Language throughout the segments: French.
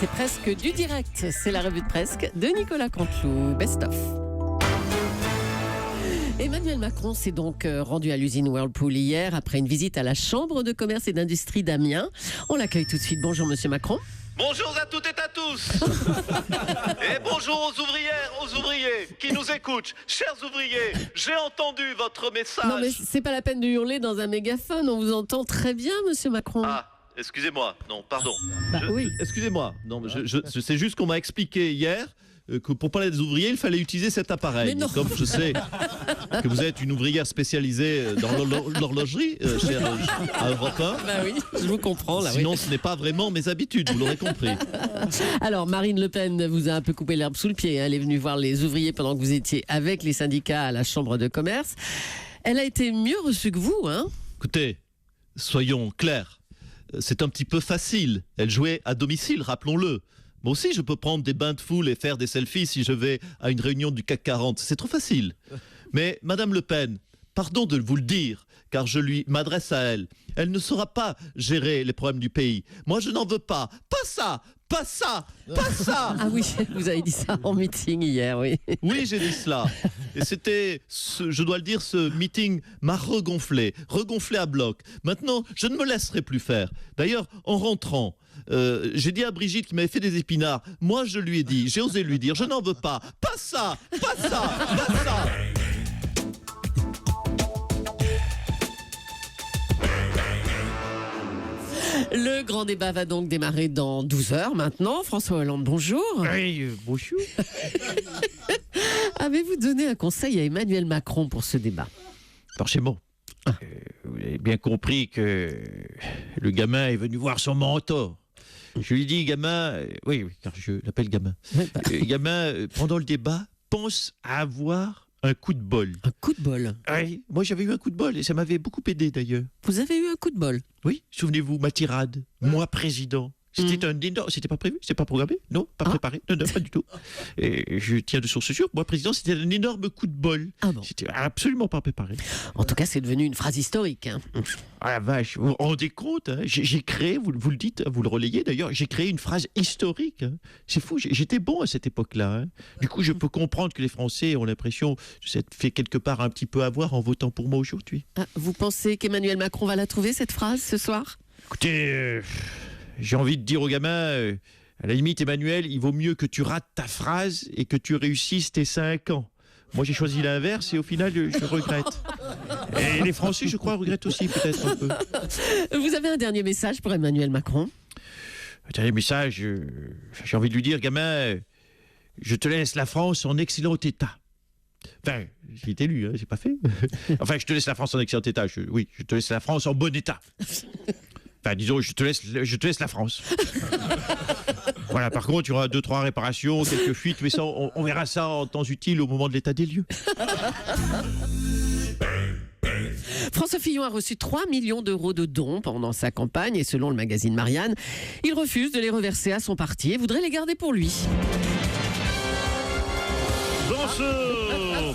C'est presque du direct. C'est la revue de presque de Nicolas Canteloup. Best of. Emmanuel Macron s'est donc rendu à l'usine Whirlpool hier après une visite à la Chambre de commerce et d'industrie d'Amiens. On l'accueille tout de suite. Bonjour Monsieur Macron. Bonjour à toutes et à tous. Et bonjour aux ouvrières, aux ouvriers qui nous écoutent. Chers ouvriers, j'ai entendu votre message. Non mais c'est pas la peine de hurler dans un mégaphone. On vous entend très bien Monsieur Macron. Ah, excusez-moi. Non, pardon. Oui. Excusez-moi, non, c'est juste qu'on m'a expliqué hier que pour parler des ouvriers, il fallait utiliser cet appareil. Mais non. Comme je sais que vous êtes une ouvrière spécialisée dans l'horlogerie, chère à Europe 1. Bah oui, je vous comprends là. Sinon, Oui. ce n'est pas vraiment mes habitudes, vous l'aurez compris. Alors Marine Le Pen vous a un peu coupé l'herbe sous le pied. Elle est venue voir les ouvriers pendant que vous étiez avec les syndicats à la Chambre de commerce. Elle a été mieux reçue que vous, hein? Écoutez, soyons clairs, c'est un petit peu facile. Elle jouait à domicile, rappelons-le. Moi aussi, je peux prendre des bains de foule et faire des selfies si je vais à une réunion du CAC 40. C'est trop facile. Mais Madame Le Pen, pardon de vous le dire, car je lui m'adresse à elle. Elle ne saura pas gérer les problèmes du pays. Moi, je n'en veux pas. Pas ça, pas ça, pas ça. Ah oui, vous avez dit ça en meeting hier, oui. Oui, j'ai dit cela. Et c'était, je dois le dire, ce meeting m'a regonflé à bloc. Maintenant, je ne me laisserai plus faire. D'ailleurs, en rentrant, j'ai dit à Brigitte qui m'avait fait des épinards, moi je lui ai dit, j'ai osé lui dire, je n'en veux pas. Pas ça, pas ça, pas ça. Le grand débat va donc démarrer dans 12 heures maintenant. François Hollande, bonjour. Oui, bonjour. Avez-vous donné un conseil à Emmanuel Macron pour ce débat? Forcément. Vous avez bien compris que le gamin est venu voir son mentor. Je lui dis, gamin, oui, car je l'appelle gamin. Gamin, pendant le débat, pense à avoir un coup de bol. Un coup de bol. Oui, moi j'avais eu un coup de bol et ça m'avait beaucoup aidé d'ailleurs. Vous avez eu un coup de bol. Oui, souvenez-vous, ma tirade, moi président. C'était un énorme, c'était pas prévu, c'était pas programmé, non, pas préparé, non, pas du tout. Et je tiens de source sûre, moi président, c'était un énorme coup de bol. Ah bon. C'était absolument pas préparé. En tout cas, c'est devenu une phrase historique, hein. Ah la vache, vous vous rendez compte, hein, j'ai créé, vous le dites, vous le relayez d'ailleurs, j'ai créé une phrase historique. Hein. C'est fou, j'étais bon à cette époque-là. Hein. Du coup, je peux comprendre que les Français ont l'impression de s'être fait quelque part un petit peu avoir en votant pour moi aujourd'hui. Ah, vous pensez qu'Emmanuel Macron va la trouver, cette phrase, ce soir? Écoutez, j'ai envie de dire aux gamins, à la limite, Emmanuel, il vaut mieux que tu rates ta phrase et que tu réussisses tes 5 ans. Moi, j'ai choisi l'inverse et au final, je regrette. Et les Français, je crois, regrettent aussi peut-être un peu. Vous avez un dernier message pour Emmanuel Macron? Un dernier message, j'ai envie de lui dire, gamin, je te laisse la France en excellent état. Enfin, j'ai été élu, hein, j'ai pas fait. Enfin, je te laisse la France en excellent état. Oui, je te laisse la France en bon état. Enfin, disons, je te laisse la France. Voilà, par contre, il y aura 2-3 réparations, quelques fuites, mais ça, on verra ça en temps utile au moment de l'état des lieux. François Fillon a reçu 3 millions d'euros de dons pendant sa campagne et selon le magazine Marianne, il refuse de les reverser à son parti et voudrait les garder pour lui.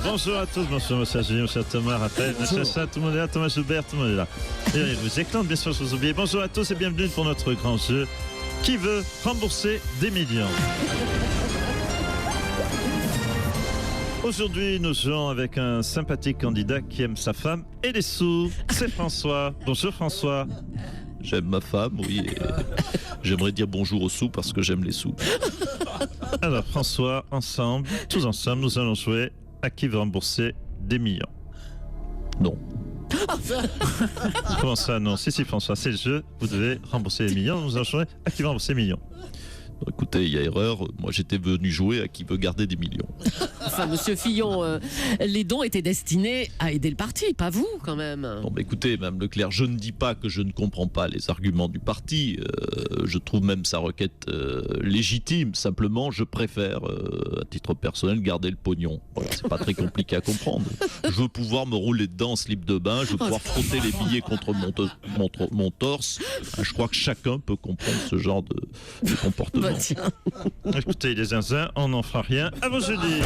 Bonjour à tous, bonjour monsieur Julien, monsieur Thomas, Raphaël, monsieur Saint, tout le monde est là, Thomas Joubert, tout le monde est là. Et vous éclate, bien sûr, je vous oublie. Bonjour à tous et bienvenue pour notre grand jeu. Qui veut rembourser des millions? Aujourd'hui, nous jouons avec un sympathique candidat qui aime sa femme et les sous. C'est François. Bonjour François. J'aime ma femme, oui. Et j'aimerais dire bonjour aux sous parce que j'aime les sous. Alors François, ensemble, tous ensemble, nous allons jouer à qui veut rembourser des millions. Non. Comment ça, non? Si François, c'est le jeu, vous devez rembourser les millions, nous allons jouer à qui veut rembourser des millions. Écoutez, il y a erreur. Moi, j'étais venu jouer à qui veut garder des millions. Enfin, monsieur Fillon, les dons étaient destinés à aider le parti, pas vous, quand même. Non, mais écoutez, Mme Leclerc, je ne dis pas que je ne comprends pas les arguments du parti. Je trouve même sa requête légitime. Simplement, je préfère, à titre personnel, garder le pognon. Voilà, c'est pas très compliqué à comprendre. Je veux pouvoir me rouler dedans en slip de bain. Je veux pouvoir frotter les billets contre mon torse. Je crois que chacun peut comprendre ce genre de comportement. Bah, tiens. Écoutez, les zinzins, on n'en fera rien. À vos jeudis.